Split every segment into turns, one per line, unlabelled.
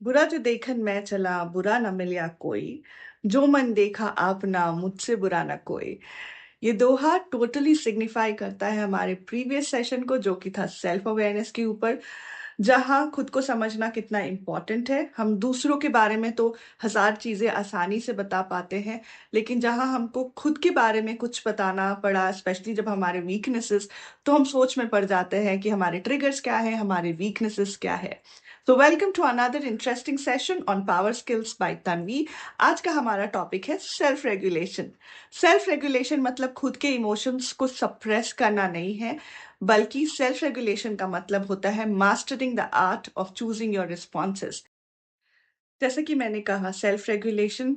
बुरा जो देखन मैं चला, बुरा न मिलया कोई, जो मन देखा आपना, मुझसे बुरा न कोई। ये दोहा टोटली सिग्निफाई करता है हमारे प्रीवियस सेशन को जो कि था सेल्फ अवेयरनेस के ऊपर, जहाँ खुद को समझना कितना इम्पोर्टेंट है। हम दूसरों के बारे में तो हज़ार चीज़ें आसानी से बता पाते हैं, लेकिन जहाँ हमको खुद के बारे में कुछ बताना पड़ा, स्पेशली जब हमारे वीकनेसेस, तो हम सोच में पड़ जाते हैं कि हमारे ट्रिगर्स क्या है, हमारे वीकनेसेस क्या है। So welcome to another interesting session on Power Skills by Tanvi। आज का हमारा टॉपिक है सेल्फ रेगुलेशन। सेल्फ रेगुलेशन मतलब खुद के इमोशंस को सप्रेस करना नहीं है, बल्कि सेल्फ रेगुलेशन का मतलब होता है mastering the art of choosing your responses. जैसे कि मैंने कहा, सेल्फ रेगुलेशन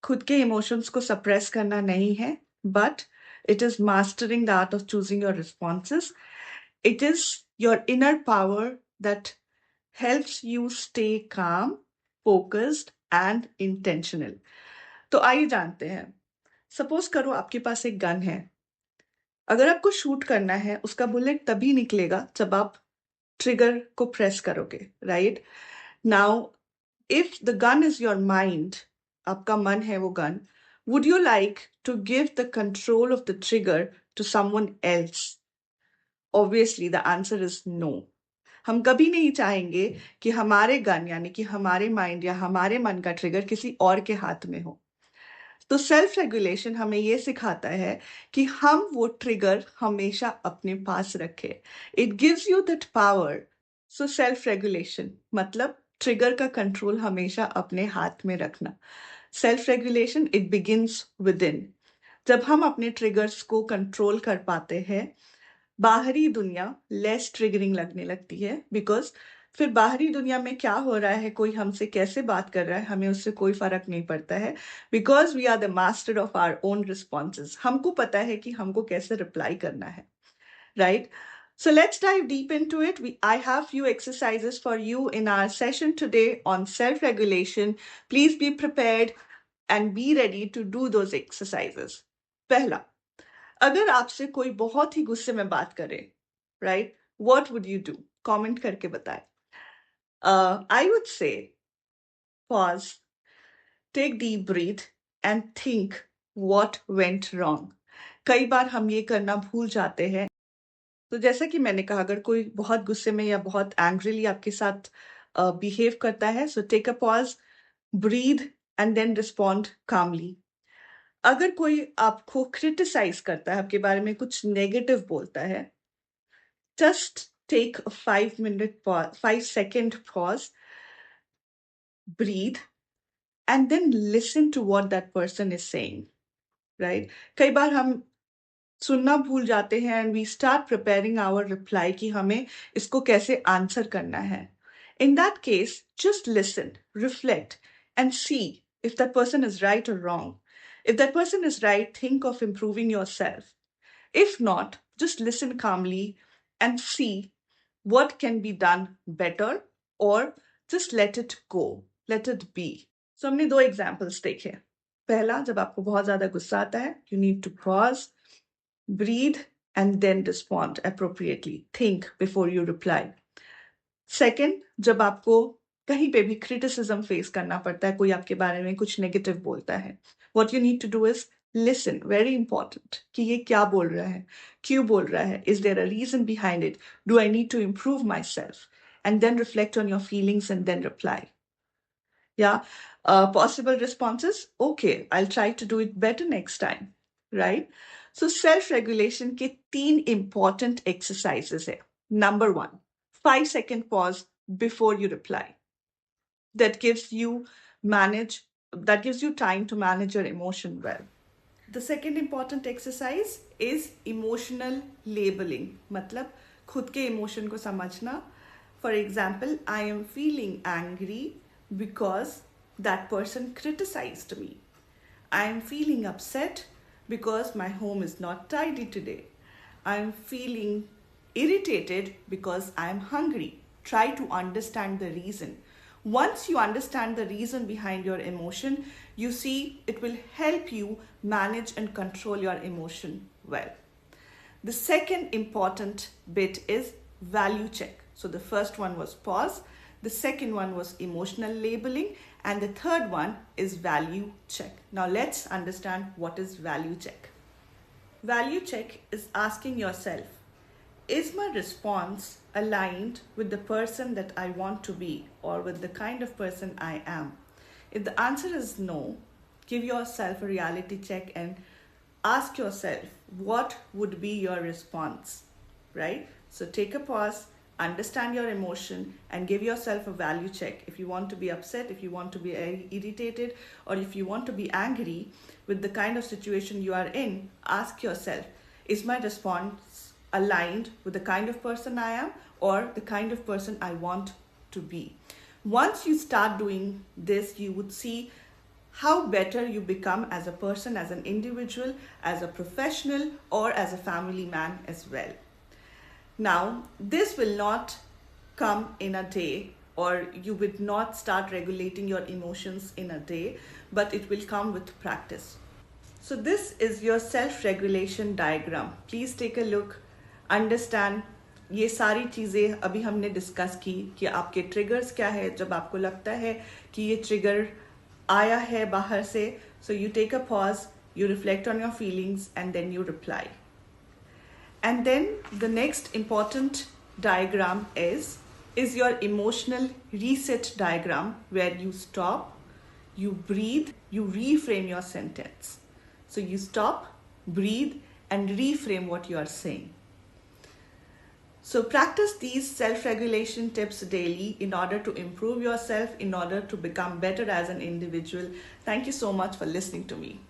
खुद के इमोशंस को सप्रेस करना नहीं है, but it is mastering the art of choosing your responses. It is your inner power that helps you stay calm, focused and intentional। तो आइए जानते हैं। सपोज करो आपके पास एक गन है। अगर आपको शूट करना है, उसका बुलेट तभी निकलेगा जब आप ट्रिगर को प्रेस करोगे, right? Now if the gun is your mind, आपका मन है वो gun, would you like to give the control of the trigger to someone else? Obviously the answer is no. हम कभी नहीं चाहेंगे कि हमारे गन यानी कि हमारे माइंड या हमारे मन का ट्रिगर किसी और के हाथ में हो। तो सेल्फ रेगुलेशन हमें ये सिखाता है कि हम वो ट्रिगर हमेशा अपने पास रखें। It gives you that power. So self regulation मतलब ट्रिगर का कंट्रोल हमेशा अपने हाथ में रखना। Self regulation it begins with in. जब हम अपने ट्रिगर्स को कंट्रोल कर पाते हैं, बाहरी दुनिया लेस ट्रिगरिंग लगने लगती है, बिकॉज फिर बाहरी दुनिया में क्या हो रहा है, कोई हमसे कैसे बात कर रहा है, हमें उससे कोई फर्क नहीं पड़ता है, because we are the master of our own responses. हमको पता है कि हमको कैसे रिप्लाई करना है, right? So let's dive deep into it. I have few exercises for you in our session today on self-regulation. Please be prepared and be ready to do those exercises. पहला, अगर आपसे कोई बहुत ही गुस्से में बात करे, right, what would you do? Comment करके बताएं। I would say pause, take deep breath and think what went wrong. कई बार हम ये करना भूल जाते हैं। तो जैसा कि मैंने कहा, अगर कोई बहुत गुस्से में या बहुत एंग्रीली आपके साथ बिहेव करता है, so take a pause, breathe and then respond calmly. अगर कोई आपको क्रिटिसाइज करता है, आपके बारे में कुछ नेगेटिव बोलता है, just take a 5-minute pause, 5-second pause, breathe, and then listen to what that person is saying, right? कई बार हम सुनना भूल जाते हैं and we start preparing our reply कि हमें इसको कैसे आंसर करना है। In that case, just listen, reflect, and see if that person is right or wrong. If that person is right, think of improving yourself. If not, just listen calmly and see what can be done better, or just let it go, let it be. So हमने दो examples देखे। पहला, जब आपको बहुत ज्यादा गुस्सा आता है, you need to pause, breathe, and then respond appropriately. Think before you reply. Second, जब आपको कहीं पे भी क्रिटिसिज्म फेस करना पड़ता है, कोई आपके बारे में कुछ नेगेटिव बोलता है, what you need to do is listen, very important, कि ये क्या बोल रहा है, क्यों बोल रहा है, is there a reason behind it, do I need to improve myself, and then reflect on your feelings and then reply. या possible responses, okay, I try to do it better next time, right? So self regulation के 3 important exercises है। Number 1, 5-second pause before you reply. That gives you time to manage your emotion well. The second important exercise is emotional labeling, मतलब खुद के emotion को समझना. For example, I am feeling angry because that person criticized me. I am feeling upset because my home is not tidy today. I am feeling irritated because I am hungry. Try to understand the reason. Once you understand the reason behind your emotion, you see it will help you manage and control your emotion well. The second important bit is value check. So the first one was pause. The second one was emotional labeling. And the third one is value check. Now let's understand what is value check. Value check is asking yourself, is my response aligned with the person that I want to be or with the kind of person I am? If the answer is no, give yourself a reality check and ask yourself, what would be your response, right? So take a pause, understand your emotion, and give yourself a value check. If you want to be upset, if you want to be irritated, or if you want to be angry with the kind of situation you are in, ask yourself, is my response aligned with the kind of person I am or the kind of person I want to be? Once you start doing this, you would see how better you become as a person, as an individual, as a professional, or as a family man as well. Now, this will not come in a day, or you would not start regulating your emotions in a day, but it will come with practice. So this is your self-regulation diagram. Please take a look, understand. ये सारी चीज़ें अभी हमने discuss की कि आपके triggers क्या है जब आपको लगता है कि ये ट्रिगर आया है बाहर से. So you take a pause, you reflect on your feelings, and then you reply. And then the next important diagram is your emotional reset diagram, where you stop, you breathe, you reframe your sentence. So you stop, breathe, and reframe what you are saying. So practice these self-regulation tips daily in order to improve yourself, in order to become better as an individual. Thank you so much for listening to me.